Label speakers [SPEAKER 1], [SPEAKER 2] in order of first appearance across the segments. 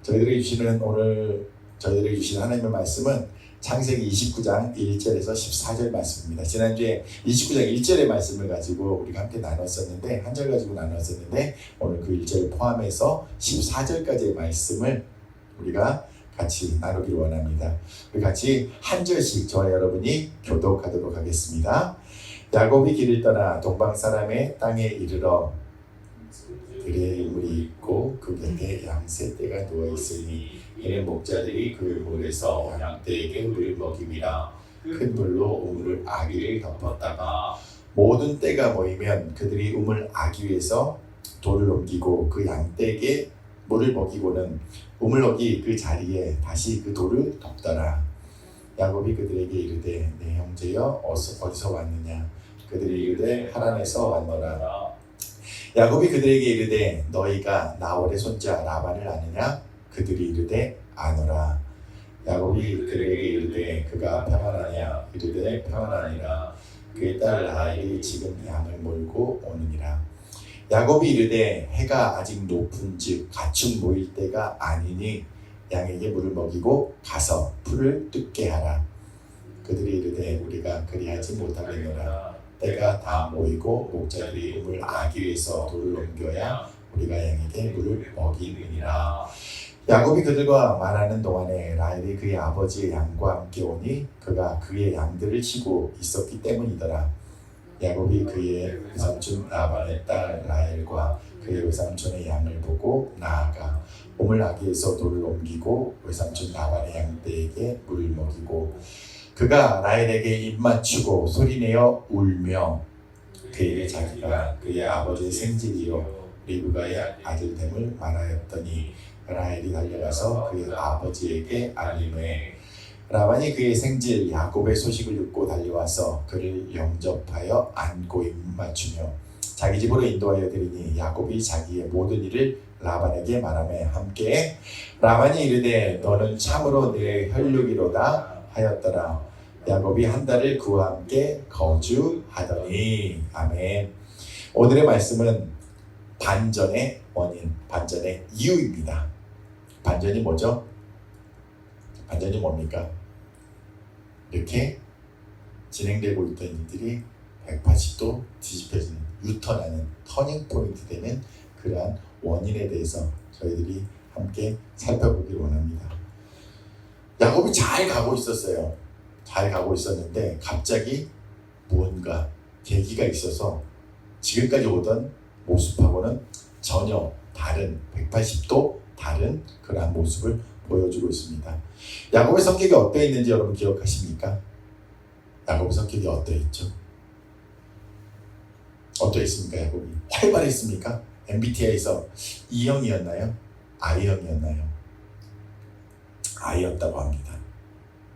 [SPEAKER 1] 저희들에게 주시는 하나님의 말씀은 창세기 29장 1절에서 14절 말씀입니다. 지난주에 29장 1절의 말씀을 가지고 우리가 함께 나눴었는데, 한 절 가지고 나눴었는데, 오늘 그 1절을 포함해서 14절까지의 말씀을 우리가 같이 나누기를 원합니다. 우리 같이 한 절씩 저와 여러분이 교독하도록 하겠습니다. 야곱이 길을 떠나 동방 사람의 땅에 이르러 들에 물이 있고 그 곁에 양새 떼가 누워 있으니 이는 목자들이 그 물에서 양떼에게 물을 먹임이라. 큰 물로 우물 아기를 덮었다가 모든 떼가 모이면 그들이 우물 아기 위에서 돌을 옮기고 그 양떼에게 물을 먹이고는 우물 어기 그 자리에 다시 그 돌을 덮더라. 야곱이 그들에게 이르되 내 형제여 어디서 왔느냐. 그들이 이르되 하란에서 왔노라. 야곱이 그들에게 이르되 너희가 나홀의 손자 라반을 아느냐. 그들이 이르되 아노라. 야곱이 그들에게 이르되 그가 평안하냐. 이르되 평안하니라. 그의 딸 라헬이 지금 양을 몰고 오느니라. 야곱이 이르되 해가 아직 높은즉 가축 모일 때가 아니니 양에게 물을 먹이고 가서 풀을 뜯게 하라. 그들이 이르되 우리가 그리하지 못하겠노라. 때가 다 모이고 목자들이 우물 아기 위에서 돌을 옮겨야 우리가 양에게 물을 먹이느니라. 야곱이 그들과 말하는 동안에 라헬이 그의 아버지의 양과 함께 오니 그가 그의 양들을 치고 있었기 때문이더라. 야곱이 그의 외삼촌 라반의 딸 라헬과 그의 외삼촌의 양을 보고 나아가 우물 아기에서 돌을 옮기고 외삼촌 라반의 양떼에게 물을 먹이고 그가 라헬에게 입맞추고 소리내어 울며 그에게 자기가 그의 아버지의 생질이요 리브가의 아들됨을 말하였더니 라헬이 달려가서 그의 아버지에게 알리매 라반이 그의 생질 야곱의 소식을 듣고 달려와서 그를 영접하여 안고 입맞추며 자기 집으로 인도하여 드리니 야곱이 자기의 모든 일을 라반에게 말하며 함께 라반이 이르되 너는 참으로 내 혈육이로다 하였더라. 야곱이 한 달을 그와 함께 거주하더니. 아멘. 오늘의 말씀은 반전의 원인, 반전의 이유입니다. 반전이 뭐죠? 반전이 뭡니까? 이렇게 진행되고 있던 일들이 180도 뒤집혀지는, 유턴하는, 터닝 포인트 되는 그러한 원인에 대해서 저희들이 함께 살펴보기를 원합니다. 야곱이 잘 가고 있었어요. 잘 가고 있었는데 갑자기 무언가 계기가 있어서 지금까지 오던 모습하고는 전혀 다른 180도 다른 그러한 모습을 보여주고 있습니다. 야곱의 성격이 어떠했는지 여러분 기억하십니까? 야곱의 성격이 어떠했죠? 어떠했습니까? 야곱이 활발했습니까? MBTI에서 E형이었나요? I형이었나요? I였다고 합니다.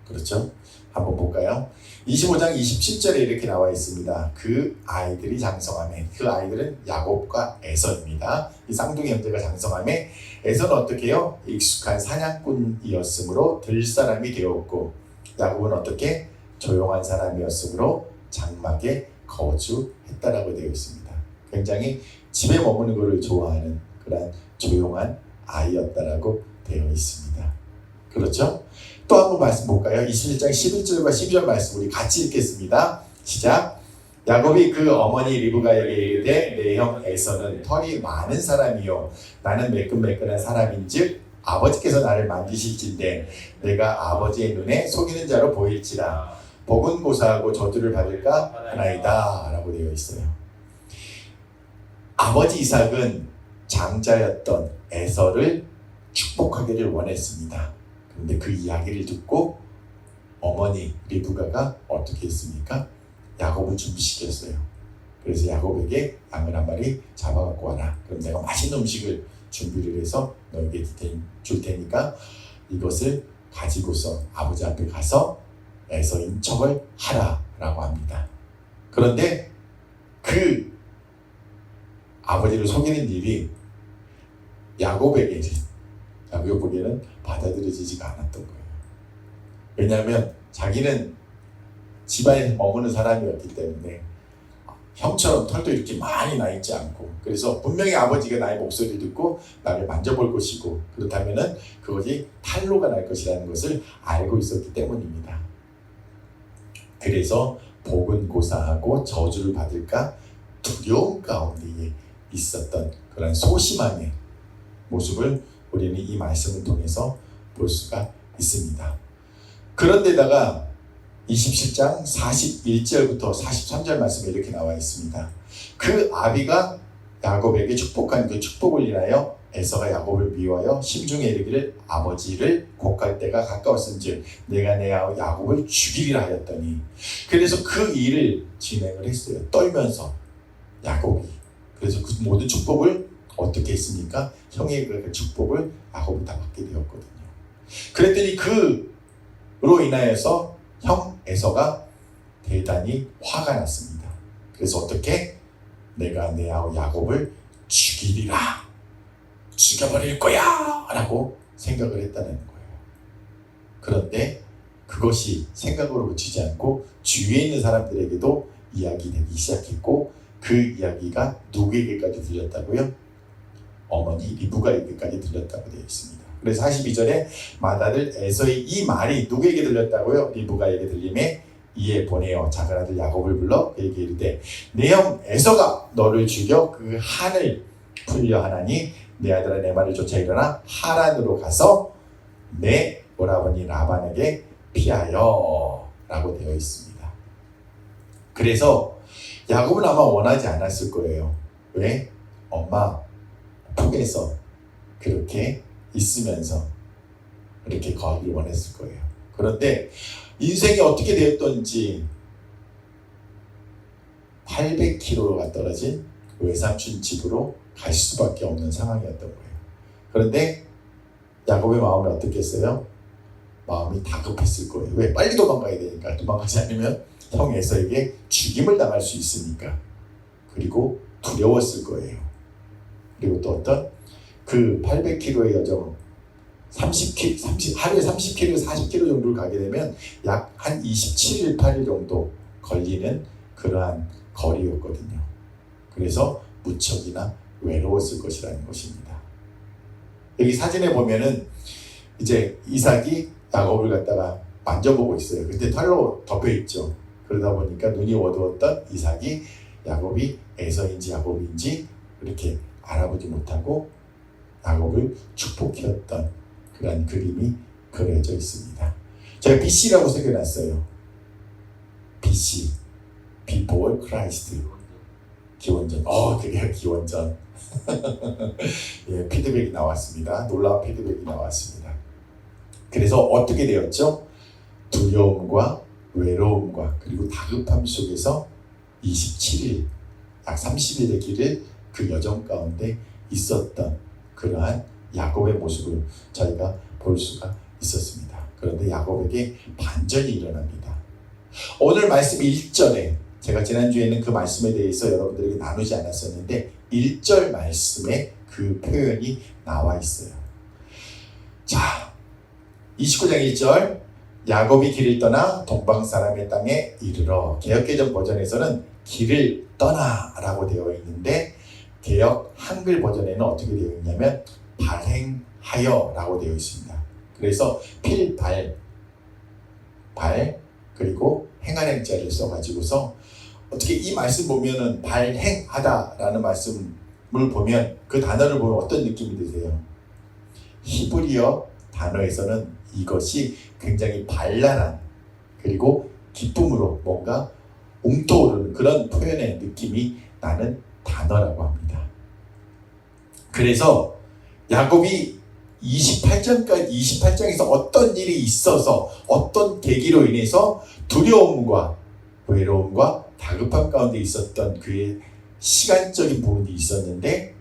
[SPEAKER 1] 그렇죠? 한번 볼까요? 25장 27절에 이렇게 나와 있습니다. 그 아이들이 장성하매, 그 아이들은 야곱과 에서입니다. 이 쌍둥이 형제가 장성하매 에서는 어떻게 해요? 익숙한 사냥꾼이었으므로 들사람이 되었고 야곱은 어떻게? 조용한 사람이었으므로 장막에 거주했다라고 되어 있습니다. 굉장히 집에 머무는 것을 좋아하는 그런 조용한 아이였다라고 되어 있습니다. 그렇죠? 또 한 번 말씀 볼까요? 21장 11절과 12절 말씀 우리 같이 읽겠습니다. 시작. 야곱이 그 어머니 리브가에게 이르되 내 형 에서는 털이 많은 사람이요 나는 매끈매끈한 사람인즉 아버지께서 나를 만지실진데 내가 아버지의 눈에 속이는 자로 보일지라 복은 고사하고 저주를 받을까 하나이다 라고 되어 있어요. 아버지 이삭은 장자였던 에서를 축복하기를 원했습니다. 그런데 그 이야기를 듣고 어머니 리브가가 어떻게 했습니까? 야곱을 준비시켰어요. 그래서 야곱에게 양을 한 마리 잡아갖고 와라. 그럼 내가 맛있는 음식을 준비를 해서 너에게 줄 테니까 이것을 가지고서 아버지 앞에 가서 에서 인척을 하라 라고 합니다. 그런데 그 아버지를 속이는 일이 야곱에게 보기에는 받아들여지지가 않았던 거예요. 왜냐하면 자기는 집안에 머무는 사람이었기 때문에 형처럼 털도 이렇게 많이 나 있지 않고, 그래서 분명히 아버지가 나의 목소리를 듣고 나를 만져볼 것이고, 그렇다면은 그것이 탈로가 날 것이라는 것을 알고 있었기 때문입니다. 그래서 복은 고사하고 저주를 받을까 두려움 가운데에 있었던 그런 소심함의 모습을 우리는 이 말씀을 통해서 볼 수가 있습니다. 그런데다가 27장 41절부터 43절 말씀에 이렇게 나와 있습니다. 그 아비가 야곱에게 축복한 그 축복을 인하여 에서가 야곱을 미워하여 심중에 이르기를 아버지를 곡할 때가 가까웠은즉 내가 내 아우 야곱을 죽이리라 하였더니, 그래서 그 일을 진행을 했어요. 떨면서 야곱이. 그래서 그 모든 축복을 어떻게 했습니까? 형의 그 축복을 야곱이 다 받게 되었거든요. 그랬더니 그로 인하여서 형 에서가 대단히 화가 났습니다. 그래서 어떻게? 내가 내 아우 야곱을 죽이리라, 죽여버릴 거야 라고 생각을 했다는 거예요. 그런데 그것이 생각으로 그치지 않고 주위에 있는 사람들에게도 이야기되기 시작했고, 그 이야기가 누구에게까지 들렸다고요? 어머니 리브가에게까지 들렸다고 되어 있습니다. 그래서 42절에 맏아들 에서의 이 말이 누구에게 들렸다고요? 리브가에게 들림에 이에 보내어 작은 아들 야곱을 불러 그에게 이르되 내 형 에서가 너를 죽여 그 한을 풀려 하나니 내 아들아 내 말을 쫓아 일어나 하란으로 가서 내 오라버니 라반에게 피하여 라고 되어 있습니다. 그래서 야곱은 아마 원하지 않았을 거예요. 왜? 엄마 품에서 그렇게 있으면서 이렇게 거하기를 원했을 거예요. 그런데 인생이 어떻게 되었던지 800km가 떨어진 외삼촌 집으로 갈 수밖에 없는 상황이었던 거예요. 그런데 야곱의 마음이 어떻겠어요? 마음이 다급했을 거예요. 왜? 빨리 도망가야 되니까. 도망가지 않으면 형 에서에게 죽임을 당할 수 있으니까. 그리고 두려웠을 거예요. 그리고 또 어떤 그 800km의 여정, 하루에 30km, 40km 정도를 가게 되면 약 한 27일, 8일 정도 걸리는 그러한 거리였거든요. 그래서 무척이나 외로웠을 것이라는 것입니다. 여기 사진에 보면은 이제 이삭이 야곱을 갖다가 만져보고 있어요. 근데 털로 덮여 있죠. 그러다 보니까 눈이 어두웠던 이삭이 야곱이 에서인지 야곱인지 이렇게 알아보지 못하고 야곱을 축복했던 그런 그림이 그려져 있습니다. 제가 BC라고 새겨놨어요. BC, Before Christ. 기원전. 그게 기원전. 예, 피드백이 나왔습니다. 놀라운 피드백이 나왔습니다. 그래서 어떻게 되었죠? 두려움과 외로움과 그리고 다급함 속에서 27일, 약 30일의 길을 그 여정 가운데 있었던 그러한 야곱의 모습을 저희가 볼 수가 있었습니다. 그런데 야곱에게 반전이 일어납니다. 오늘 말씀 1절에 제가 지난주에는 그 말씀에 대해서 여러분들에게 나누지 않았었는데 1절 말씀에 그 표현이 나와 있어요. 자, 29장 1절 야곱이 길을 떠나 동방 사람의 땅에 이르러, 개역개정 버전에서는 길을 떠나 라고 되어 있는데 개역 한글 버전에는 어떻게 되어 있냐면 발행하여 라고 되어 있습니다. 그래서 필발, 발, 그리고 행하는 자를 써가지고서 어떻게 이 말씀 보면은 발행하다라는 말씀을 보면 그 단어를 보면 어떤 느낌이 드세요? 히브리어 단어에서는 이것이 굉장히 발랄한 그리고 기쁨으로 뭔가 웅토오르는 그런 표현의 느낌이 나는 단어라고 합니다. 그래서 야곱이 28장에서 어떤 일이 있어서 어떤 계기로 인해서 두려움과 외로움과 다급함 가운데 있었던 그의 시간적인 부분이 있었는데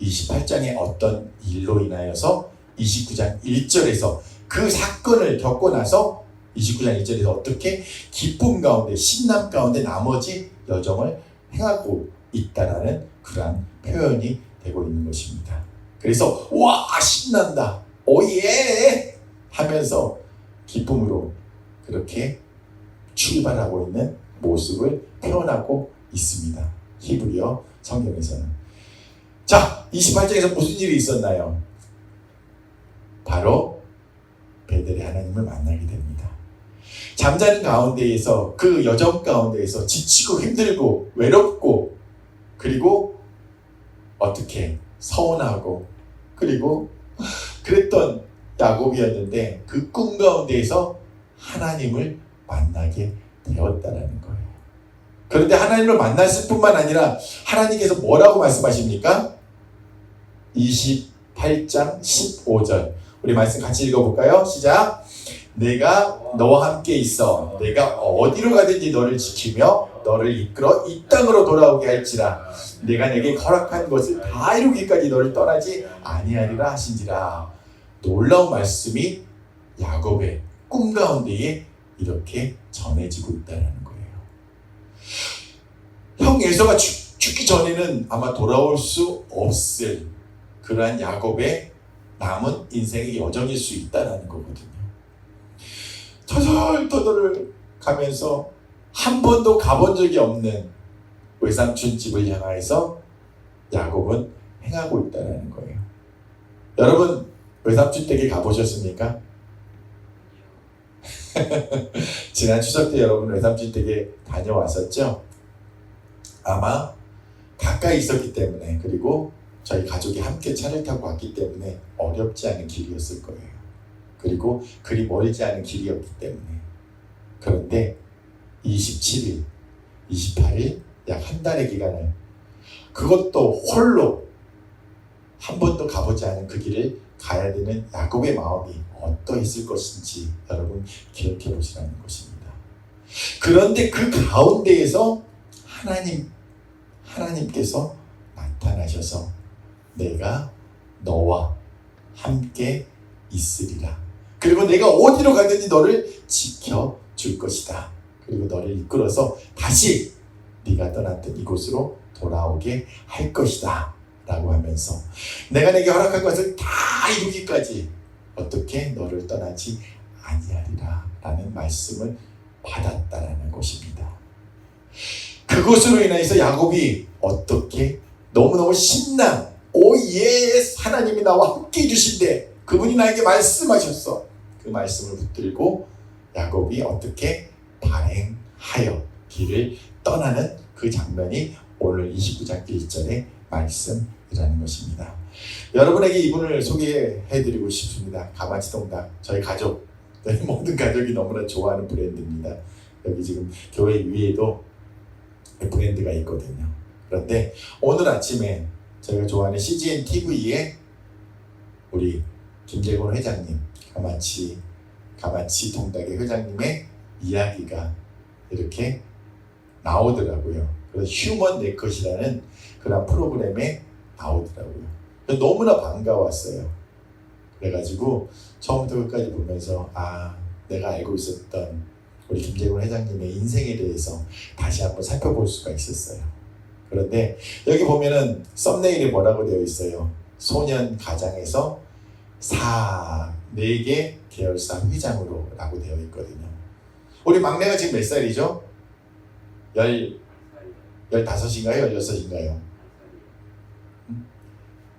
[SPEAKER 1] 28장에 어떤 일로 인하여서 29장 1절에서 그 사건을 겪고 나서 29장 1절에서 어떻게 기쁨 가운데 신남 가운데 나머지 여정을 행하고 있다라는 그러한 표현이 되고 있는 것입니다. 그래서 와 신난다 오예 하면서 기쁨으로 그렇게 출발하고 있는 모습을 표현하고 있습니다. 히브리어 성경에서는. 자, 28장에서 무슨 일이 있었나요? 바로 베델이 하나님을 만나게 됩니다. 잠자는 가운데에서, 그 여정 가운데에서 지치고 힘들고 외롭고, 그리고 어떻게 서운하고, 그리고 그랬던 야곱이었는데 그 꿈 가운데에서 하나님을 만나게 되었다라는 거예요. 그런데 하나님을 만났을 뿐만 아니라 하나님께서 뭐라고 말씀하십니까? 28장 15절 우리 말씀 같이 읽어볼까요? 시작. 내가 너와 함께 있어 내가 어디로 가든지 너를 지키며 너를 이끌어 이 땅으로 돌아오게 할지라 내가 내게 허락한 것을 다 이루기까지 너를 떠나지 아니하리라 하신지라. 놀라운 말씀이 야곱의 꿈 가운데에 이렇게 전해지고 있다는 거예요. 형 에서가 죽기 전에는 아마 돌아올 수 없을 그러한 야곱의 남은 인생의 여정일 수 있다는 거거든요. 터덜터덜 가면서 한 번도 가본 적이 없는 외삼촌 집을 향하여서 야곱은 행하고 있다는 거예요. 여러분 외삼촌 댁에 가보셨습니까? 지난 추석 때 여러분 외삼촌 댁에 다녀왔었죠? 아마 가까이 있었기 때문에 그리고 저희 가족이 함께 차를 타고 왔기 때문에 어렵지 않은 길이었을 거예요. 그리고 그리 멀지 않은 길이었기 때문에. 그런데 27일, 28일 약 한 달의 기간을 그것도 홀로 한 번도 가보지 않은 그 길을 가야 되는 야곱의 마음이 어떠했을 것인지 여러분 기억해 보시라는 것입니다. 그런데 그 가운데에서 하나님께서 나타나셔서 내가 너와 함께 있으리라. 그리고 내가 어디로 가든지 너를 지켜줄 것이다. 그리고 너를 이끌어서 다시 네가 떠났던 이곳으로 돌아오게 할 것이다. 라고 하면서 내가 내게 허락한 것을 다 이루기까지 어떻게 너를 떠나지 아니하리라 라는 말씀을 받았다라는 것입니다. 그것으로 인해서 야곱이 어떻게 너무너무 신나 오 예스 하나님이 나와 함께 해주신대 그분이 나에게 말씀하셨어. 그 말씀을 붙들고 야곱이 어떻게 발행하여 길을 떠나는 그 장면이 오늘 29장 1절의 말씀이라는 것입니다. 여러분에게 이분을 소개해드리고 싶습니다. 가마치동닭 저희 가족 저희 모든 가족이 너무나 좋아하는 브랜드입니다. 여기 지금 교회 위에도 브랜드가 있거든요. 그런데 오늘 아침에 저희가 좋아하는 CGN TV에 우리 김재곤 회장님 가마치 동닭의 회장님의 이야기가 이렇게 나오더라고요. 그래서 휴먼 네컷이라는 그런 프로그램에 나오더라고요. 너무나 반가웠어요. 그래가지고 처음부터 끝까지 보면서 내가 알고 있었던 우리 김재곤 회장님의 인생에 대해서 다시 한번 살펴볼 수가 있었어요. 그런데 여기 보면은 썸네일에 뭐라고 되어 있어요? 소년 가장에서 4개 계열사 회장으로 라고 되어 있거든요. 우리 막내가 지금 몇 살이죠? 15인가요? 16인가요?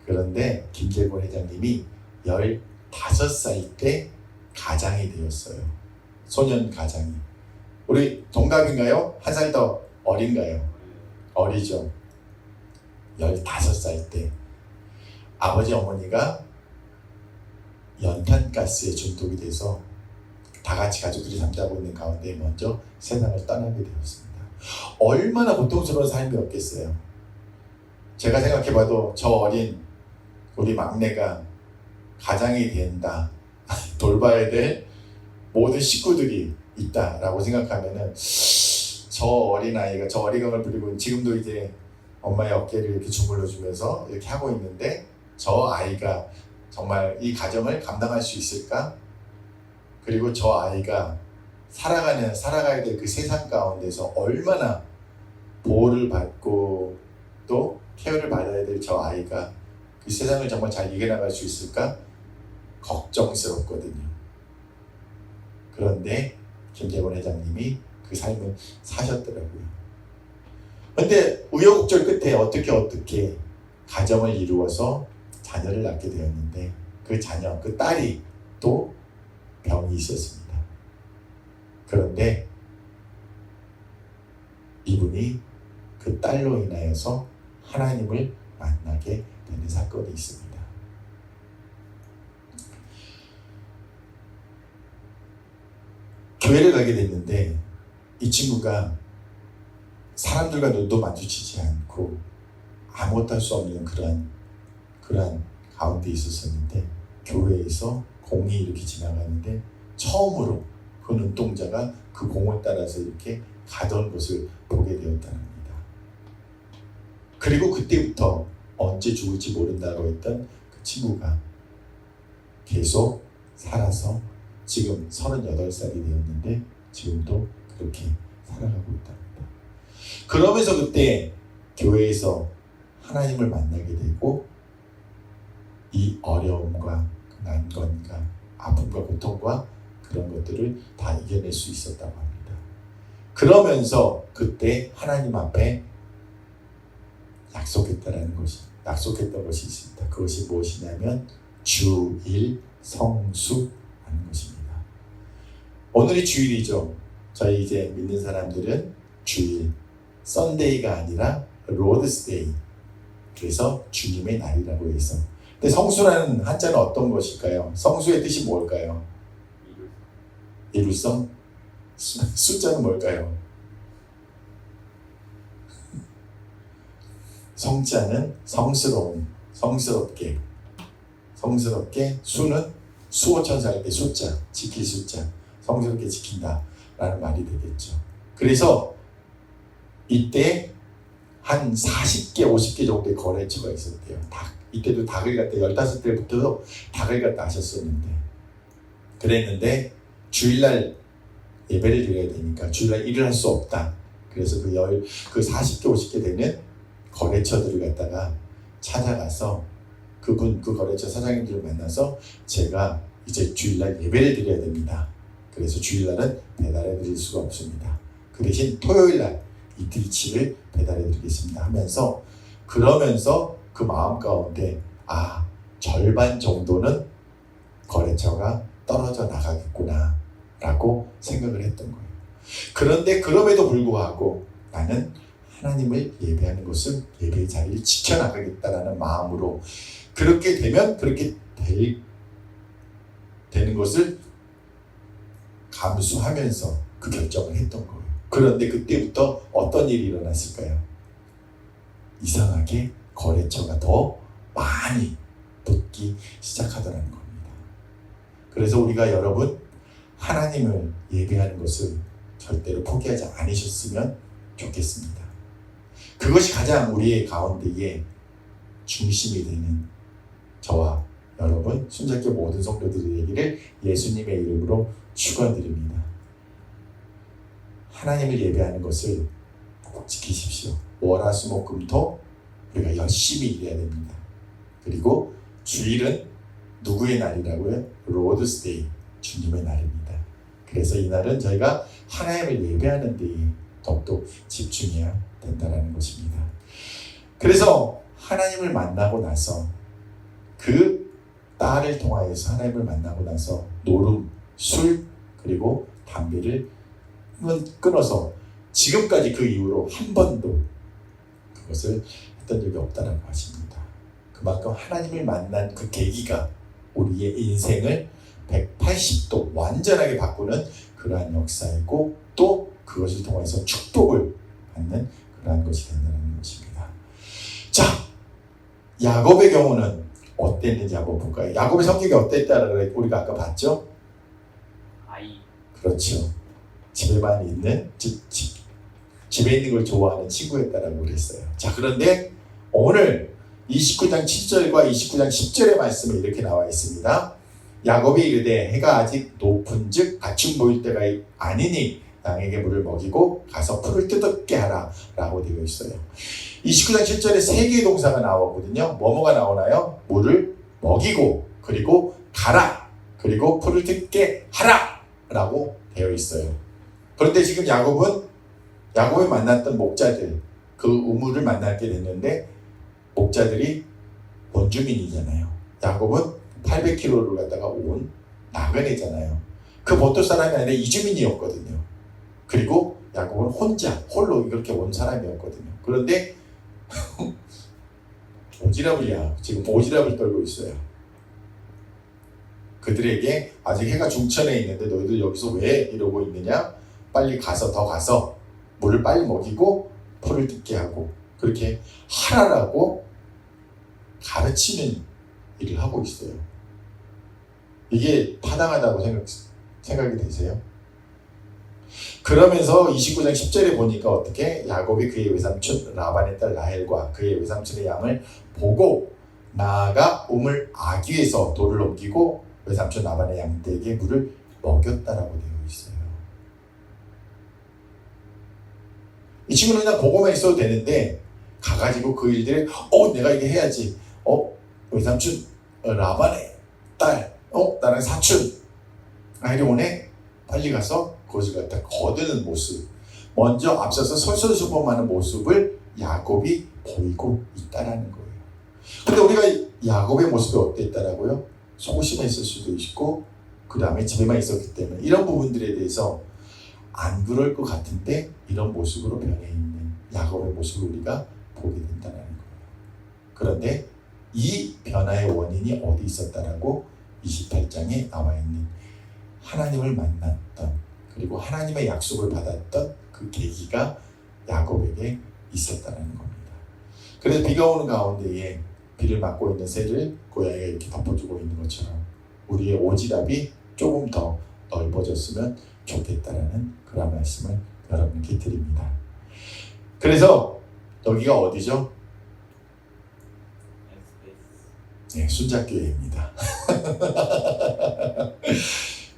[SPEAKER 1] 그런데 김재곤 회장님이 15살 때 가장이 되었어요. 소년 가장이. 우리 동갑인가요? 한 살 더 어린가요? 어리죠. 15살 때 아버지 어머니가 연탄가스에 중독이 돼서 다 같이 가족들이 잠자고 있는 가운데 먼저 세상을 떠나게 되었습니다. 얼마나 고통스러운 삶이었겠어요. 제가 생각해봐도 저 어린 우리 막내가 가장이 된다, 돌봐야 될 모든 식구들이 있다라고 생각하면은 저 어린아이가 저 어리광을 부리고 지금도 이제 엄마의 어깨를 이렇게 주물러 주면서 이렇게 하고 있는데 저 아이가 정말 이 가정을 감당할 수 있을까? 그리고 저 아이가 살아가야 될 그 세상 가운데서 얼마나 보호를 받고 또 케어를 받아야 될 저 아이가 그 세상을 정말 잘 이겨나갈 수 있을까? 걱정스럽거든요. 그런데 김재곤 회장님이 그 삶을 사셨더라고요. 근데 우여곡절 끝에 어떻게 가정을 이루어서 자녀를 낳게 되었는데 그 자녀, 그 딸이 또 병이 있었습니다. 그런데 이분이 그 딸로 인하여서 하나님을 만나게 되는 사건이 있습니다. 교회를 가게 됐는데 이 친구가 사람들과 눈도 마주치지 않고 아무것도 할 수 없는 그러한 가운데 있었었는데 교회에서 공이 이렇게 지나가는데 처음으로 그 눈동자가 그 공을 따라서 이렇게 가던 것을 보게 되었다는 겁니다. 그리고 그때부터 언제 죽을지 모른다고 했던 그 친구가 계속 살아서 지금 38살이 되었는데 지금도 그렇게 살아가고 있답니다. 그러면서 그때 교회에서 하나님을 만나게 되고 이 어려움과 난관과 아픔과 고통과 그런 것들을 다 이겨낼 수 있었다고 합니다. 그러면서 그때 하나님 앞에 약속했던 것이 있습니다. 그것이 무엇이냐면 주일 성수하는 것입니다. 오늘이 주일이죠. 저희 이제 믿는 사람들은 주일, 썬데이가 아니라 로드스데이, 그래서 주님의 날이라고 해서. 근데 성수라는 한자는 어떤 것일까요? 성수의 뜻이 뭘까요? 이룰성? 숫자는 뭘까요? 성자는 성스러운, 성스럽게, 수는 수호천사할 때 숫자, 지킬 숫자, 성스럽게 지킨다 라는 말이 되겠죠. 그래서 이때 한 40개, 50개 정도의 거래처가 있었대요. 이때도 닭을 갖다 15대부터 닭을 갖다 하셨었는데, 그랬는데 주일날 예배를 드려야 되니까 주일날 일을 할 수 없다. 그래서 그 40개, 50개 되는 거래처들을 갖다가 찾아가서 그 거래처 사장님들을 만나서 제가 이제 주일날 예배를 드려야 됩니다. 그래서 주일날은 배달해 드릴 수가 없습니다. 그 대신 토요일날 이틀치를 배달해 드리겠습니다 하면서, 그러면서 그 마음 가운데 절반 정도는 거래처가 떨어져 나가겠구나 라고 생각을 했던 거예요. 그런데 그럼에도 불구하고 나는 하나님을 예배하는 것을, 예배의 자리를 지켜나가겠다라는 마음으로 그렇게 되면 그렇게 되는 것을 감수하면서 그 결정을 했던 거예요. 그런데 그때부터 어떤 일이 일어났을까요? 이상하게 거래처가 더 많이 붙기 시작하더라는 겁니다. 그래서 우리가 여러분 하나님을 예배하는 것을 절대로 포기하지 않으셨으면 좋겠습니다. 그것이 가장 우리의 가운데에 중심이 되는 저와 여러분 순자교 모든 성도들이 되기를 예수님의 이름으로 축원드립니다. 하나님을 예배하는 것을 꼭 지키십시오. 월화수목금토 우리가 열심히 일해야 됩니다. 그리고 주일은 누구의 날이라고요? 로드스데이, 주님의 날입니다. 그래서 이 날은 저희가 하나님을 예배하는 데에 더욱더 집중해야 된다는 것입니다. 그래서 하나님을 만나고 나서 그 딸을 통하여서 하나님을 만나고 나서 노름, 술, 그리고 담배를 끊어서 지금까지 그 이후로 한 번도 그것을 했던 적이 없다라고 하십니다. 그만큼 하나님을 만난 그 계기가 우리의 인생을 180도 완전하게 바꾸는 그러한 역사이고, 또 그것을 통해서 축복을 받는 그러한 것이 된다는 것입니다. 자, 야곱의 경우는 어땠는지 한번 볼까요? 야곱의 성격이 어땠다라고 우리가 아까 봤죠? 그렇죠. 집에만 있는 집에 있는 걸 좋아하는 친구였다라고 그랬어요. 자, 그런데 오늘 29장 7절과 29장 10절의 말씀에 이렇게 나와 있습니다. 야곱이 이르되 해가 아직 높은즉 아침 보일 때가 아니니 양에게 물을 먹이고 가서 풀을 뜯게 하라 라고 되어 있어요. 29장 7절에 세 개의 동사가 나오거든요. 뭐뭐가 나오나요? 물을 먹이고, 그리고 가라, 그리고 풀을 뜯게 하라 라고 되어 있어요. 그런데 지금 야곱이 만났던 목자들, 그 우물을 만나게 됐는데 목자들이 원주민이잖아요. 야곱은 800km를 갔다가 온 나그네잖아요. 그 보통 사람이 아니라 이주민이었거든요. 그리고 야곱은 홀로 이렇게 온 사람이었거든요. 그런데 지금 오지랖을 떨고 있어요. 그들에게 아직 해가 중천에 있는데 너희들 여기서 왜 이러고 있느냐? 빨리 더 가서 물을 빨리 먹이고 풀을 뜯게 하고 그렇게 하라라고 가르치는 일을 하고 있어요. 이게 타당하다고 생각이 되세요? 그러면서 29장 10절에 보니까 어떻게 야곱이 그의 외삼촌 라반의 딸 라헬과 그의 외삼촌의 양을 보고 나아가 우물 아귀에서 돌을 옮기고 외삼촌 라반의 양떼에게 물을 먹였다라고 되어 있어요. 이 친구는 그냥 보고만 있어도 되는데 가가지고 그 일들을 내가 이게 해야지. 외삼촌 라반의 딸 나랑 사촌 라헬이 오네. 빨리 가서 그것을 갖다 거두는 모습, 먼저 앞서서 솔선수범하는 모습을 야곱이 보이고 있다라는 거예요. 근데 우리가 야곱의 모습이 어땠다라고요? 소심했을 수도 있고 그 다음에 집에만 있었기 때문에 이런 부분들에 대해서 안 그럴 것 같은데 이런 모습으로 변해 있는 야곱의 모습을 우리가 보게 된다는 거예요. 그런데 이 변화의 원인이 어디 있었다라고 28장에 나와 있는 하나님을 만났던 그리고 하나님의 약속을 받았던 그 계기가 야곱에게 있었다는 겁니다. 그래서 비가 오는 가운데에 비를 맞고 있는 새를 고양이가 이렇게 덮어주고 있는 것처럼 우리의 오지랖이 조금 더 넓어졌으면 좋겠다라는 그런 말씀을 여러분께 드립니다. 그래서 여기가 어디죠? 네, 순자교회입니다.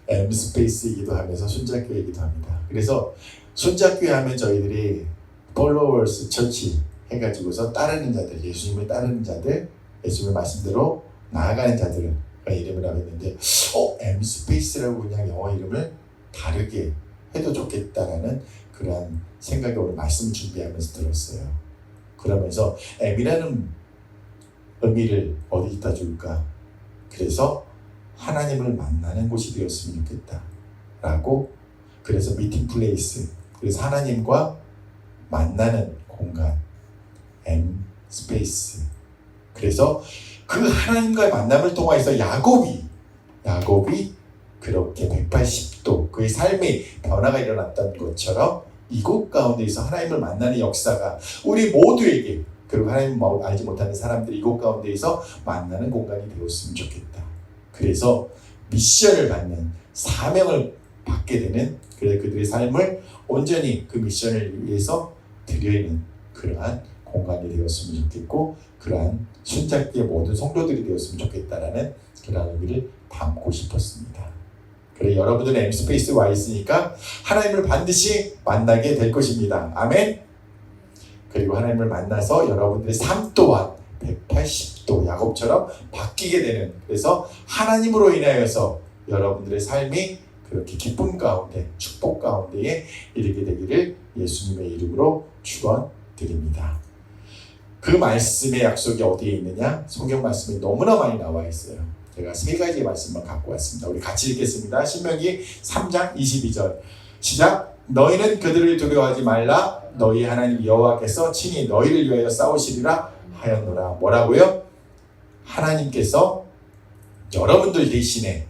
[SPEAKER 1] M스페이스이기도 하면서 순자교회이기도 합니다. 그래서 순자교회 하면 저희들이 followers church 해가지고서 따르는 자들, 예수님을 따르는 자들, 예수님의 말씀대로 나아가는 자들을 이름을 하고 있는데 M스페이스라고 그냥 영어 이름을 다르게 해도 좋겠다라는 그런 생각이 오늘 말씀 준비하면서 들었어요. 그러면서 M이라는 의미를 어디다 줄까? 그래서 하나님을 만나는 곳이 되었으면 좋겠다 라고, 그래서 미팅 플레이스, 그래서 하나님과 만나는 공간 M 스페이스. 그래서 그 하나님과의 만남을 통해서 야곱이 그렇게 180도 그의 삶의 변화가 일어났던 것처럼 이곳 가운데에서 하나님을 만나는 역사가 우리 모두에게, 그리고 하나님을 알지 못하는 사람들이 이곳 가운데에서 만나는 공간이 되었으면 좋겠다. 그래서 미션을 받는, 사명을 받게 되는, 그래서 그들의 삶을 온전히 그 미션을 위해서 드리는 그러한 공간이 되었으면 좋겠고, 그러한 순자교의 모든 성도들이 되었으면 좋겠다라는 그러한 의미를 담고 싶었습니다. 그래, 여러분들은 M스페이스에 와 있으니까 하나님을 반드시 만나게 될 것입니다. 아멘. 그리고 하나님을 만나서 여러분들의 삶 또한 180도 야곱처럼 바뀌게 되는, 그래서 하나님으로 인하여서 여러분들의 삶이 그렇게 기쁨 가운데, 축복 가운데에 이르게 되기를 예수님의 이름으로 축원드립니다. 그 말씀의 약속이 어디에 있느냐? 성경 말씀이 너무나 많이 나와 있어요. 제가 세 가지의 말씀만 갖고 왔습니다. 우리 같이 읽겠습니다. 신명기 3장 22절 시작. 너희는 그들을 두려워하지 말라. 너희 하나님 여호와께서 친히 너희를 위하여 싸우시리라 하였노라. 뭐라고요? 하나님께서 여러분들 대신에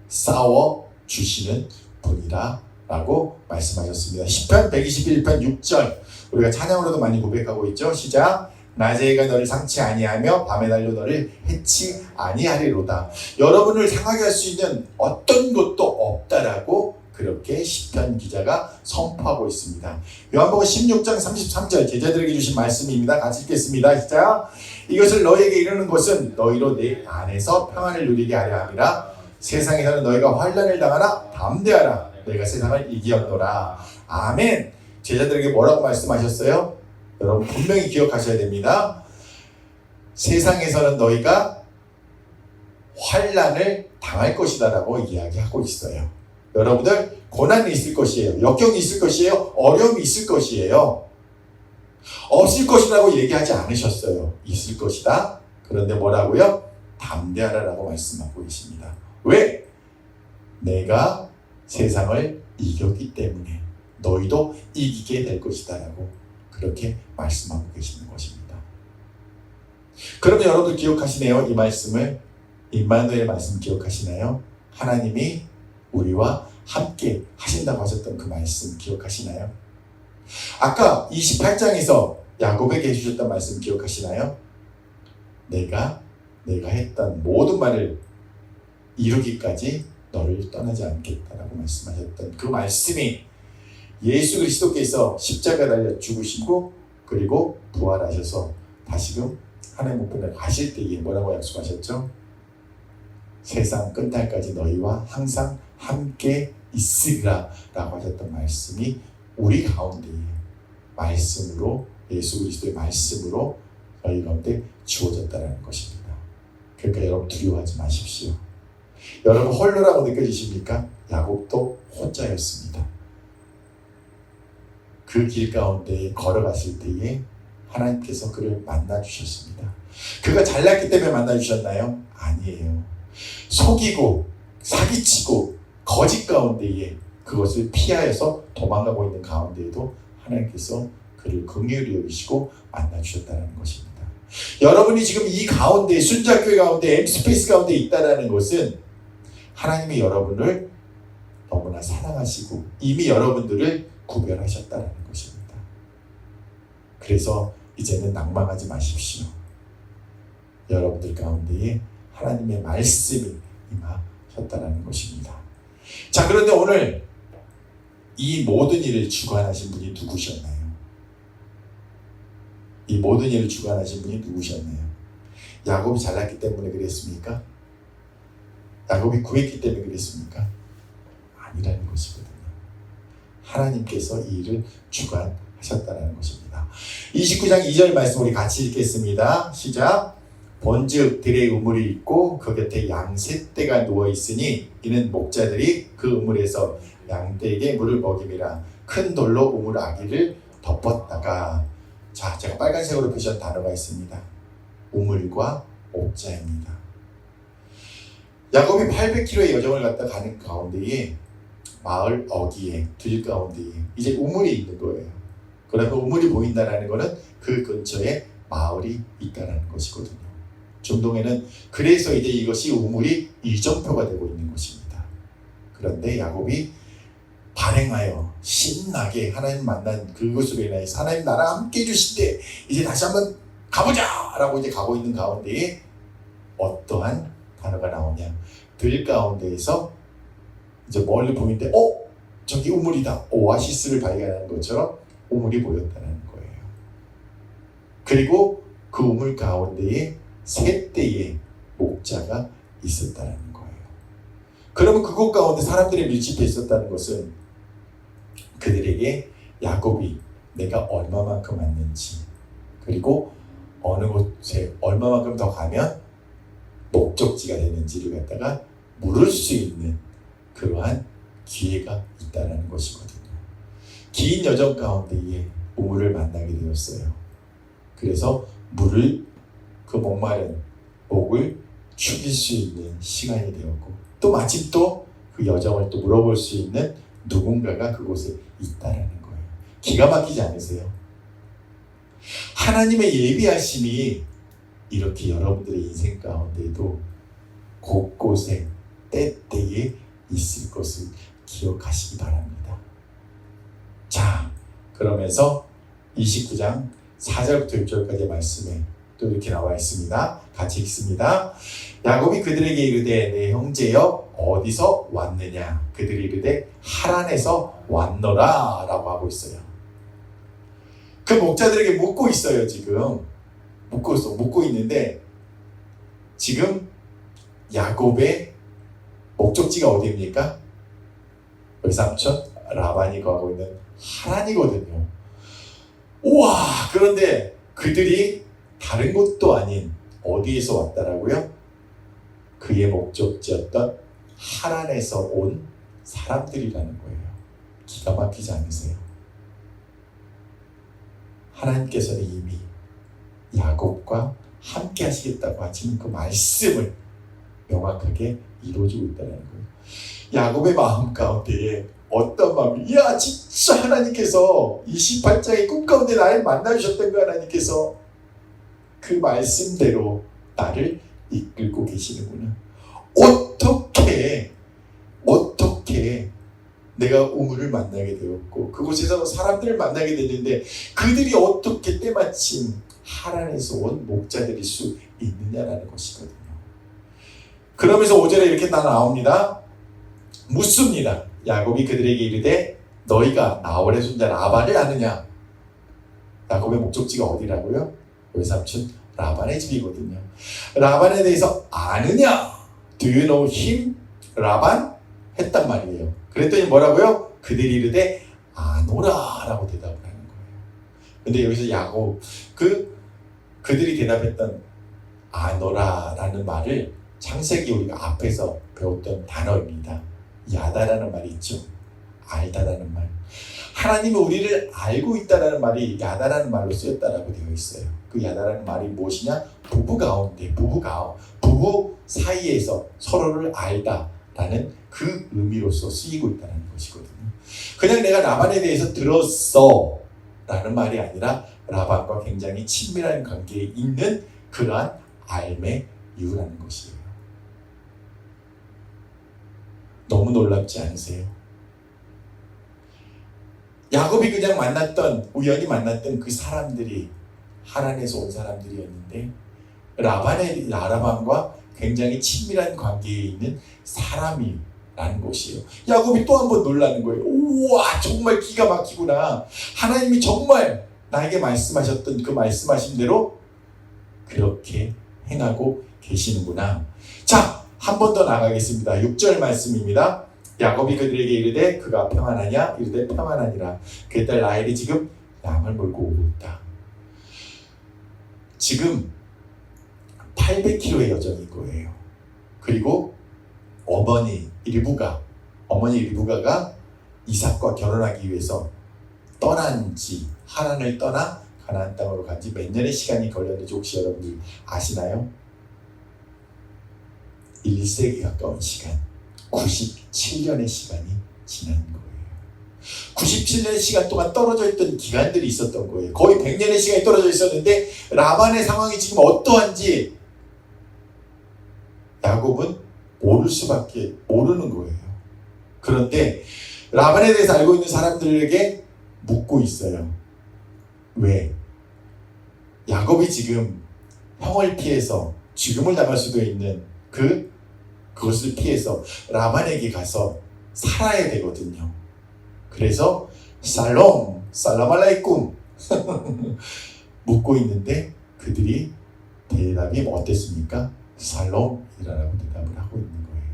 [SPEAKER 1] 싸워 주시는 분이라 라고 말씀하셨습니다. 시편 121편 6절 우리가 찬양으로도 많이 고백하고 있죠. 시작. 낮에 해가 너를 상치 아니하며 밤의 달도 너를 해치 아니하리로다. 여러분을 상하게 할 수 있는 어떤 것도 없다라고 그렇게 시편 기자가 선포하고 있습니다. 요한복음 16장 33절 제자들에게 주신 말씀입니다. 같이 읽겠습니다. 시작. 이것을 너희에게 이르는 것은 너희로 내 안에서 평안을 누리게 하려 함이라. 세상에서는 너희가 환난을 당하나 담대하라. 너희가 세상을 이기었노라. 아멘. 제자들에게 뭐라고 말씀하셨어요? 여러분 분명히 기억하셔야 됩니다. 세상에서는 너희가 환난을 당할 것이다 라고 이야기하고 있어요. 여러분들 고난이 있을 것이에요. 역경이 있을 것이에요. 어려움이 있을 것이에요. 없을 것이라고 얘기하지 않으셨어요. 있을 것이다. 그런데 뭐라고요? 담대하라라고 말씀하고 계십니다. 왜? 내가 세상을 이겼기 때문에 너희도 이기게 될 것이다 라고 그렇게 말씀하고 계시는 것입니다. 그러면 여러분들 기억하시네요? 이 말씀을, 임마누엘의 말씀 기억하시나요? 하나님이 우리와 함께 하신다고 하셨던 그 말씀 기억하시나요? 아까 28장에서 야곱에게 해주셨던 말씀 기억하시나요? 내가 했던 모든 말을 이루기까지 너를 떠나지 않겠다라고 말씀하셨던 그 말씀이 예수 그리스도께서 십자가 달려 죽으시고 그리고 부활하셔서 다시금 하나님 우편에 가실 때에 뭐라고 약속하셨죠? 세상 끝날까지 너희와 항상 함께 있으리라 라고 하셨던 말씀이 우리 가운데에 말씀으로, 예수 그리스도의 말씀으로 저희 가운데 주어졌다는 것입니다. 그러니까 여러분 두려워하지 마십시오. 여러분 홀로라고 느껴지십니까? 야곱도 혼자였습니다. 그 길 가운데 걸어갔을 때에 하나님께서 그를 만나주셨습니다. 그가 잘났기 때문에 만나주셨나요? 아니에요. 속이고 사기치고 거짓 가운데에 그것을 피하여서 도망가고 있는 가운데에도 하나님께서 그를 긍휼히 여기시고 만나주셨다는 것입니다. 여러분이 지금 이 가운데, 순자교회 가운데, 엠스페이스 가운데 있다는 것은 하나님이 여러분을 너무나 사랑하시고 이미 여러분들을 구별하셨다는 것입니다. 그래서 이제는 낭망하지 마십시오. 여러분들 가운데에 하나님의 말씀이 임하셨다는 것입니다. 자, 그런데 오늘 이 모든 일을 주관하신 분이 누구셨나요? 이 모든 일을 주관하신 분이 누구셨나요? 야곱이 잘났기 때문에 그랬습니까? 야곱이 구했기 때문에 그랬습니까? 아니라는 것이거든요. 하나님께서 이 일을 주관하셨다는 것입니다. 29장 2절 말씀 우리 같이 읽겠습니다. 시작. 본즉 들의 우물이 있고 그 곁에 양 셋 떼가 누워 있으니 이는 목자들이 그 우물에서 양떼에게 물을 먹임이라. 큰 돌로 우물 아기를 덮었다가, 자, 제가 빨간색으로 표시한 단어가 있습니다. 우물과 목자입니다. 야곱이 800km의 여정을 갔다 가는 가운데에 마을 어귀에, 들 가운데에 이제 우물이 있는 거예요. 그러면 우물이 보인다는 것은 그 근처에 마을이 있다는 것이거든요. 중동에는 그래서 이제 이것이 우물이 이정표가 되고 있는 것입니다. 그런데 야곱이 발행하여 신나게 하나님 만난 그것으로 인해서 하나님 나랑 함께 해주실 때 이제 다시 한번 가보자! 라고 이제 가고 있는 가운데에 어떠한 단어가 나오냐. 들 가운데에서 이제 멀리 보이는데 저기 우물이다. 오아시스를 발견하는 것처럼 우물이 보였다는 거예요. 그리고 그 우물 가운데에 세 떼의 목자가 있었다는 거예요. 그러면 그곳 가운데 사람들이 밀집해 있었다는 것은 그들에게 야곱이 내가 얼마만큼 왔는지, 그리고 어느 곳에 얼마만큼 더 가면 목적지가 되는지를 갖다가 물을 수 있는 그러한 기회가 있다는 것이거든요. 긴 여정 가운데에 우물을 만나게 되었어요. 그래서 물을, 그 목마른 목을 죽일 수 있는 시간이 되었고, 또 마침 또 그 여정을 또 물어볼 수 있는 누군가가 그곳에 있다라는 거예요. 기가 막히지 않으세요? 하나님의 예비하심이 이렇게 여러분들의 인생 가운데에도 곳곳에 때때에 있을 것을 기억하시기 바랍니다. 자, 그러면서 29장 4절부터 6절까지의 말씀에 또 이렇게 나와 있습니다. 같이 읽습니다. 야곱이 그들에게 이르되 내 형제여 어디서 왔느냐. 그들이 이르되 하란에서 왔노라 라고 하고 있어요. 그 목자들에게 묻고 있어요. 지금 묻고 있는데 지금 야곱의 목적지가 어디입니까? 외삼촌 라반이 거하고 있는 하란이거든요. 우와! 그런데 그들이 다른 곳도 아닌 어디에서 왔다라고요? 그의 목적지였던 하란에서 온 사람들이라는 거예요. 기가 막히지 않으세요? 하나님께서는 이미 야곱과 함께 하시겠다고 하시는 그 말씀을 명확하게 이루어지고 있다는 거예요. 야곱의 마음 가운데에 어떤 마음이, 야 진짜 하나님께서 28장의 꿈 가운데 나를 만나주셨던 그 하나님께서 그 말씀대로 나를 이끌고 계시는구나. 어떻게 내가 우물을 만나게 되었고 그곳에서 사람들을 만나게 됐는데 그들이 어떻게 때마침 하란에서 온 목자들일 수 있느냐라는 것이거든요. 그러면서 5절에 이렇게 나옵니다. 묻습니다. 야곱이 그들에게 이르되 너희가 나홀의 손자 라반을 아느냐? 야곱의 목적지가 어디라고요? 외삼촌 라반의 집이거든요. 라반에 대해서 아느냐? Do you know him? 라반? 했단 말이에요. 그랬더니 뭐라고요? 그들이 이르되 아노라 라고 대답을 하는 거예요. 근데 여기서 야곱 그들이 대답했던 아노라라는 말을 창세기 우리가 앞에서 배웠던 단어입니다. 야다라는 말이 있죠. 알다라는 말. 하나님은 우리를 알고 있다라는 말이 야다라는 말로 쓰였다라고 되어 있어요. 그 야다라는 말이 무엇이냐? 부부 사이에서 서로를 알다라는 그 의미로서 쓰이고 있다는 것이거든요. 그냥 내가 라반에 대해서 들었어 라는 말이 아니라 라반과 굉장히 친밀한 관계에 있는 그러한 알매 이유라는 것이에요. 너무 놀랍지 않으세요? 야곱이 그냥 우연히 만났던 그 사람들이 하란에서 온 사람들이었는데 라반과 굉장히 친밀한 관계에 있는 사람이라는 것이에요. 야곱이 또 한 번 놀라는 거예요. 우와, 정말 기가 막히구나. 하나님이 정말 나에게 말씀하셨던 그 말씀하신 대로 그렇게 행하고 계시는구나. 자, 한 번 더 나가겠습니다. 6절 말씀입니다. 야곱이 그들에게 이르되 그가 평안하냐? 이르되 평안하니라. 그의 딸 라헬이 지금 양을 몰고 오고 있다. 지금 800km의 여정인 거예요. 그리고 어머니 리브가가 이삭과 결혼하기 위해서 하란을 떠나 가나안 땅으로 간 지 몇 년의 시간이 걸렸는지 혹시 여러분들 아시나요? 1세기 가까운 시간, 97년의 시간이 지난 거예요. 97년의 시간 동안 떨어져 있던 기간들이 있었던 거예요. 거의 100년의 시간이 떨어져 있었는데 라반의 상황이 지금 어떠한지 야곱은 모를 수밖에 모르는 거예요. 그런데 라반에 대해서 알고 있는 사람들에게 묻고 있어요. 왜? 야곱이 지금 형을 피해서 죽음을 당할 수도 있는 그것을 피해서 라반에게 가서 살아야 되거든요. 그래서 살롬 알라이쿰 묻고 있는데 그들이 대답이 어땠습니까? 살롬이라고 대답을 하고 있는 거예요.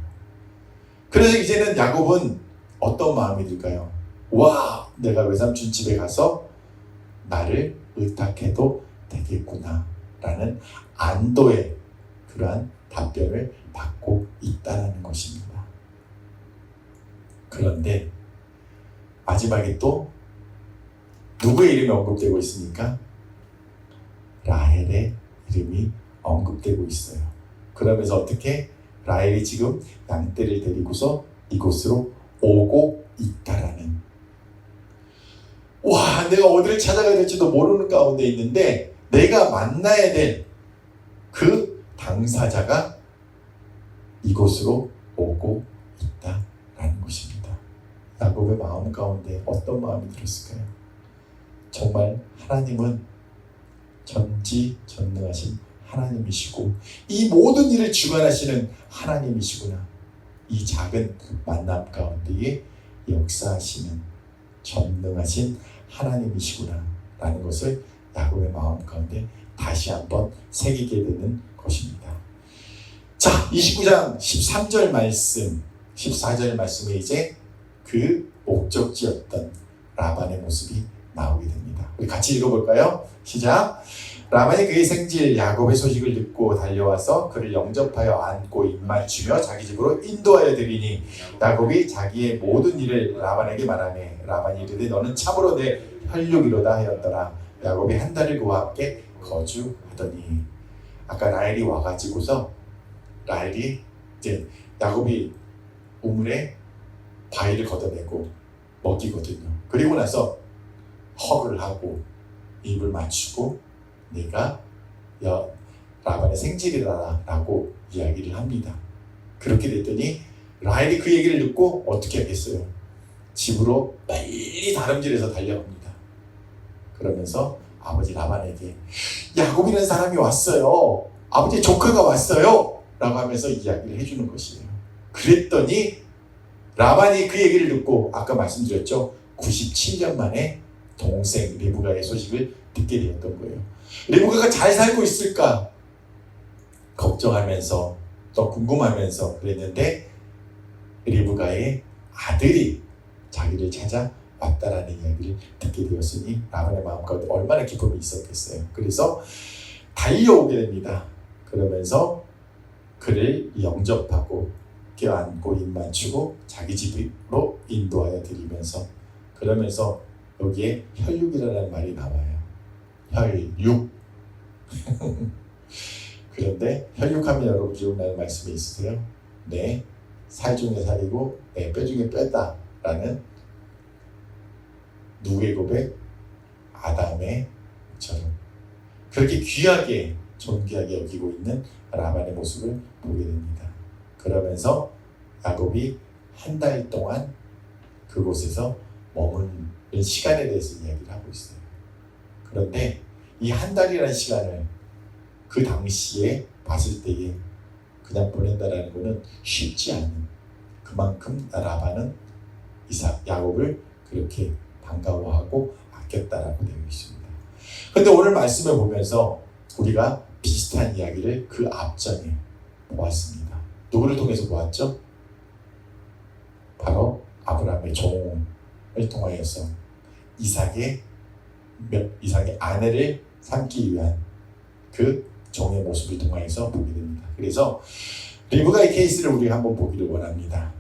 [SPEAKER 1] 그래서 이제는 야곱은 어떤 마음이 들까요? 와, 내가 외삼촌 집에 가서 나를 의탁해도 되겠구나 라는 안도의 그러한 답변을 받고 있다는 것입니다. 그런데 마지막에 또 누구의 이름이 언급되고 있습니까? 라헬의 이름이 언급되고 있어요. 그러면서 어떻게? 라헬이 지금 양떼를 데리고서 이곳으로 오고 있다라는, 와, 내가 어디를 찾아가야 될지도 모르는 가운데 있는데 내가 만나야 될 그 당사자가 이곳으로 오고 있다라는 것입니다. 야곱의 마음 가운데 어떤 마음이 들었을까요? 정말 하나님은 전지전능하신 하나님이시고 이 모든 일을 주관하시는 하나님이시구나. 이 작은 만남 가운데에 역사하시는 전능하신 하나님이시구나 라는 것을 야곱의 마음 가운데 다시 한번 새기게 되는 것입니다. 자, 29장 13절 말씀, 14절 말씀에 이제 그 목적지였던 라반의 모습이 나오게 됩니다. 우리 같이 읽어볼까요? 시작! 라반이 그의 생질 야곱의 소식을 듣고 달려와서 그를 영접하여 안고 입맞추며 자기 집으로 인도하여 드리니 야곱이 자기의 모든 일을 라반에게 말하매 라반이 이르되 너는 참으로 내 혈육이로다 하였더라. 야곱이 한 달을 그와 함께 거주하더니 아까 라헬이 와가지고서 라헬이 이제 야곱이 우물에 과일을 걷어내고 먹이거든요. 그리고 나서 허그를 하고 입을 맞추고 내가 라반의 생질이라 라고 이야기를 합니다. 그렇게 됐더니 라헬이 그 얘기를 듣고 어떻게 하겠어요? 집으로 빨리 다름질해서 달려갑니다. 그러면서 아버지 라반에게 야곱이라는 사람이 왔어요. 아버지 조카가 왔어요. 라고 하면서 이야기를 해주는 것이에요. 그랬더니 라반이 그 얘기를 듣고 아까 말씀드렸죠. 97년 만에 동생 리브가의 소식을 듣게 되었던 거예요. 리브가가 잘 살고 있을까 걱정하면서 또 궁금하면서 그랬는데 리브가의 아들이 자기를 찾아 왔다라는 이야기를 듣게 되었으니 라반의 마음 가운데 얼마나 기쁨이 있었겠어요. 그래서 달려오게 됩니다. 그러면서 그를 영접하고 껴안고 입 맞추고 자기 집으로 인도하여 드리면서 그러면서 여기에 혈육이라는 말이 나와요. 혈육. 그런데 혈육하면 여러분 기억나는 말씀이 있으세요? 네, 살 중에 살이고 네, 뼈 중에 뼈다라는 누구의 고백? 아담의 처럼 그렇게 귀하게 존귀하게 여기고 있는 라반의 모습을 보게 됩니다. 그러면서 야곱이 한 달 동안 그곳에서 머무는 시간에 대해서 이야기를 하고 있어요. 그런데 이 한 달이라는 시간을 그 당시에 봤을 때에 그냥 보낸다라는 것은 쉽지 않은 그만큼 라반은 야곱을 그렇게 반가워하고 아꼈다라고 되어 있습니다. 그런데 오늘 말씀을 보면서 우리가 비슷한 이야기를 그 앞전에 보았습니다. 누구를 통해서 보았죠? 바로 아브라함의 종을 통하여서 이삭의 아내를 삼기 위한 그 종의 모습을 통하여서 보게 됩니다. 그래서 리브가의 케이스를 우리가 한번 보기를 원합니다.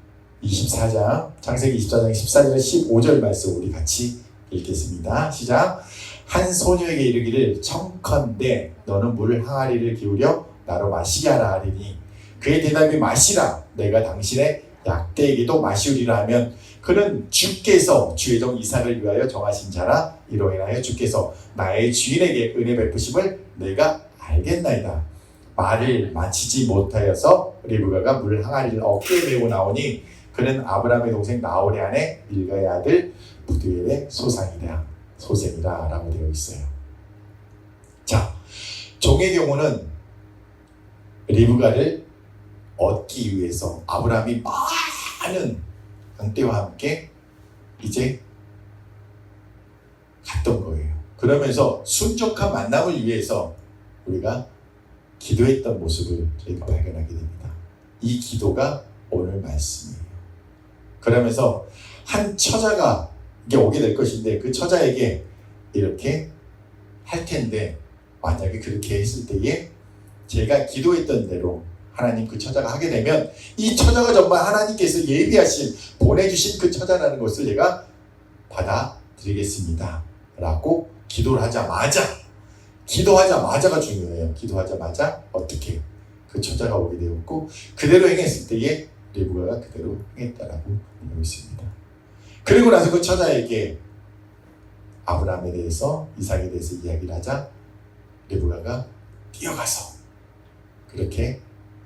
[SPEAKER 1] 24장, 창세기 24장 14절 15절 말씀 우리 같이 읽겠습니다. 시작. 한 소녀에게 이르기를 청컨대 너는 물 항아리를 기울여 나로 마시게 하라 하리니 그의 대답이 마시라 내가 당신의 약대에게도 마시우리라 하면 그는 주께서 주의 종 이삭을 위하여 정하신 자라 이로 인하여 주께서 나의 주인에게 은혜 베푸심을 내가 알겠나이다. 말을 마치지 못하여서 리브가가 물 항아리를 어깨에 메고 나오니 그는 아브라함의 동생 나홀의 아내 밀가의 아들 부두엘의 소생이라 라고 되어 있어요. 자, 종의 경우는 리브가를 얻기 위해서 아브라함이 많은 양떼와 함께 이제 갔던 거예요. 그러면서 순적한 만남을 위해서 우리가 기도했던 모습을 저희가 발견하게 됩니다. 이 기도가 오늘 말씀이에요. 그러면서 한 처자가 이게 오게 될 것인데 그 처자에게 이렇게 할 텐데 만약에 그렇게 했을 때에 제가 기도했던 대로 하나님 그 처자가 하게 되면 이 처자가 정말 하나님께서 예비하신 보내주신 그 처자라는 것을 제가 받아들이겠습니다 라고 기도를 기도하자마자가 중요해요. 기도하자마자 어떻게 그 처자가 오게 되었고 그대로 행했을 때에 리브가가 그대로 행했다라고 되어 있습니다. 그리고 나서 그 처자에게 아브라함에 대해서 이삭에 대해서 이야기를 하자 리브가가 뛰어가서 그렇게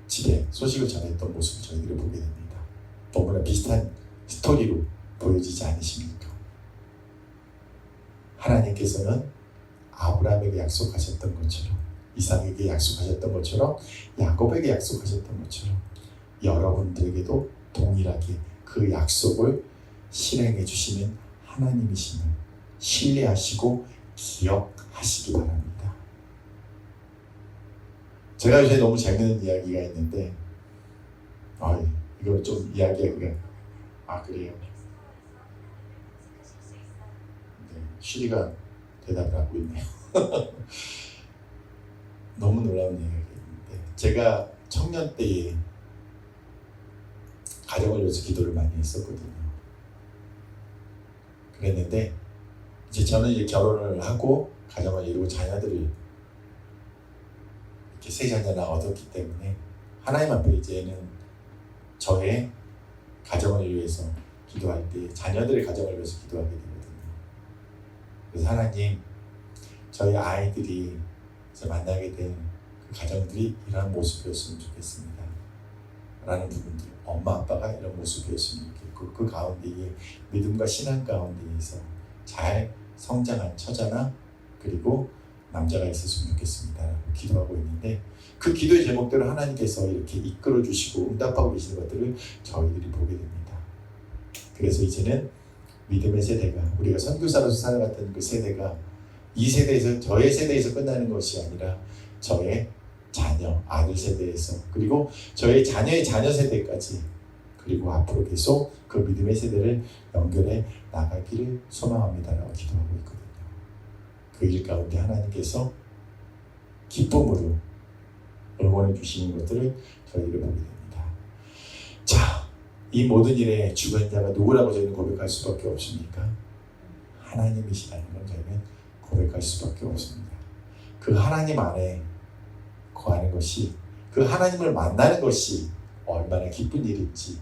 [SPEAKER 1] 집에 소식을 전했던 모습을 저희들이 보게 됩니다. 너무나 비슷한 스토리로 보여지지 않으십니까? 하나님께서는 아브라함에게 약속하셨던 것처럼 이삭에게 약속하셨던 것처럼 야곱에게 약속하셨던 것처럼 여러분들에게도 동일하게 그 약속을 실행해 주시는 하나님이심을 신뢰하시고 기억하시기 바랍니다. 제가 요새 너무 재밌는 이야기가 있는데 이걸 좀 이야기하기가 그래요? 네, 쉬리가 대답을 하고 있네요. 너무 놀라운 이야기가 있는데 제가 청년 때에 가정을 위해서 기도를 많이 했었거든요. 그랬는데 이제 저는 이제 결혼을 하고 가정을 이루고 자녀들을 이렇게 세 자녀나 얻었기 때문에 하나님 앞에 이제는 저의 가정을 위해서 기도할 때 자녀들의 가정을 위해서 기도하게 되거든요. 그래서 하나님, 저희 아이들이 이제 만나게 된 그 가정들이 이러한 모습이었으면 좋겠습니다 라는 부분들, 엄마 아빠가 이런 모습이었으면 좋겠고 그 가운데에 믿음과 신앙 가운데에서 잘 성장한 처자나 그리고 남자가 있었으면 좋겠습니다 라고 기도하고 있는데, 그 기도의 제목대로 하나님께서 이렇게 이끌어 주시고 응답하고 계시는 것들을 저희들이 보게 됩니다. 그래서 이제는 믿음의 세대가, 우리가 선교사로서 살아갔던 그 세대가 이 세대에서, 저의 세대에서 끝나는 것이 아니라 저의 자녀, 아들 세대에서, 그리고 저의 자녀의 자녀 세대까지, 그리고 앞으로 계속 그 믿음의 세대를 연결해 나가기를 소망합니다라고 기도하고 있거든요. 그 일 가운데 하나님께서 기쁨으로 응원해 주시는 것들을 저희들이 보게 됩니다. 자, 이 모든 일에 주관자가 누구라고 저희는 고백할 수밖에 없습니까? 하나님이시라는 걸 저희는 고백할 수밖에 없습니다. 그 하나님 안에 거하는 것이, 그 하나님을 만나는 것이 얼마나 기쁜 일인지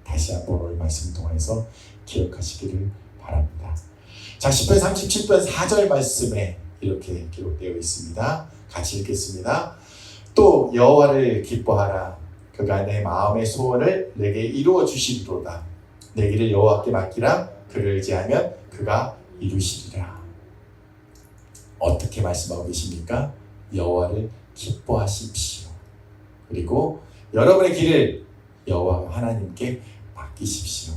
[SPEAKER 1] 다시 한번 오늘 말씀 통해서 기억하시기를 바랍니다. 자, 시편 37편 4절 말씀에 이렇게 기록되어 있습니다. 같이 읽겠습니다. 또 여호와를 기뻐하라. 그가 내 마음의 소원을 내게 이루어 주시리로다. 내 길을 여호와께 맡기라. 그를 의지하면 그가 이루시리라. 어떻게 말씀하고 계십니까? 여호와를 기뻐하십시오. 그리고 여러분의 길을 여호와 하나님께 맡기십시오.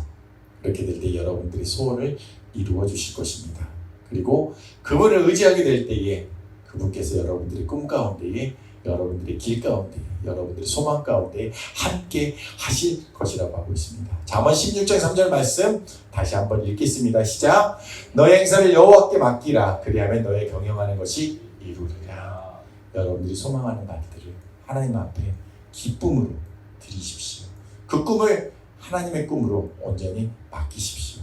[SPEAKER 1] 그렇게 될 때 여러분들의 소원을 이루어 주실 것입니다. 그리고 그분을 의지하게 될 때에 그분께서 여러분들의 꿈 가운데에, 여러분들의 길 가운데, 여러분들의 소망 가운데 함께 하실 것이라고 하고 있습니다. 잠언 16장 3절 말씀 다시 한번 읽겠습니다. 시작. 너의 행사를 여호와께 맡기라. 그리하면 너의 경영하는 것이 이루리라. 여러분들이 소망하는 바들을 하나님 앞에 기쁨으로 드리십시오. 그 꿈을 하나님의 꿈으로 온전히 맡기십시오.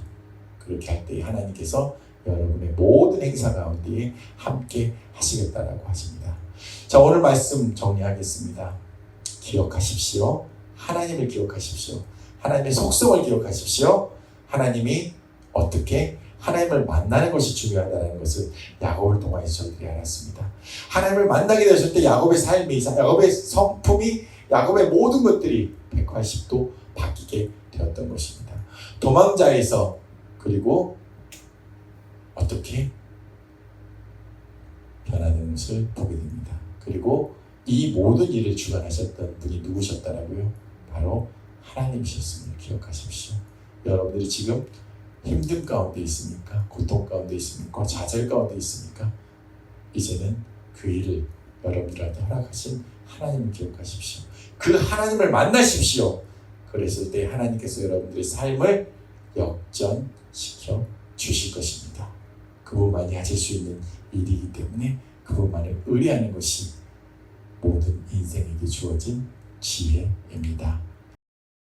[SPEAKER 1] 그렇게 할 때 하나님께서 여러분의 모든 행사 가운데에 함께 하시겠다라고 하십니다. 자, 오늘 말씀 정리하겠습니다. 기억하십시오. 하나님을 기억하십시오. 하나님의 속성을 기억하십시오. 하나님이 어떻게 하나님을 만나는 것이 중요하다는 것을 야곱을 통해서 저희들이 알았습니다. 하나님을 만나게 되었을 때 야곱의 삶이, 야곱의 성품이, 야곱의 모든 것들이 180도 바뀌게 되었던 것입니다. 도망자에서, 그리고 어떻게 변하는 것을 보게 됩니다. 그리고 이 모든 일을 주관하셨던 분이 누구셨다라고요? 바로 하나님이셨음을 기억하십시오. 여러분들이 지금 힘든 가운데 있습니까? 고통 가운데 있습니까? 좌절 가운데 있습니까? 이제는 그 일을 여러분들한테 허락하신 하나님을 기억하십시오. 그 하나님을 만나십시오. 그랬을 때 하나님께서 여러분들의 삶을 역전시켜 주실 것입니다. 그분만이 하실 수 있는 일이기 때문에 그분만을 의뢰하는 것이 모든 인생에게 주어진 지혜입니다.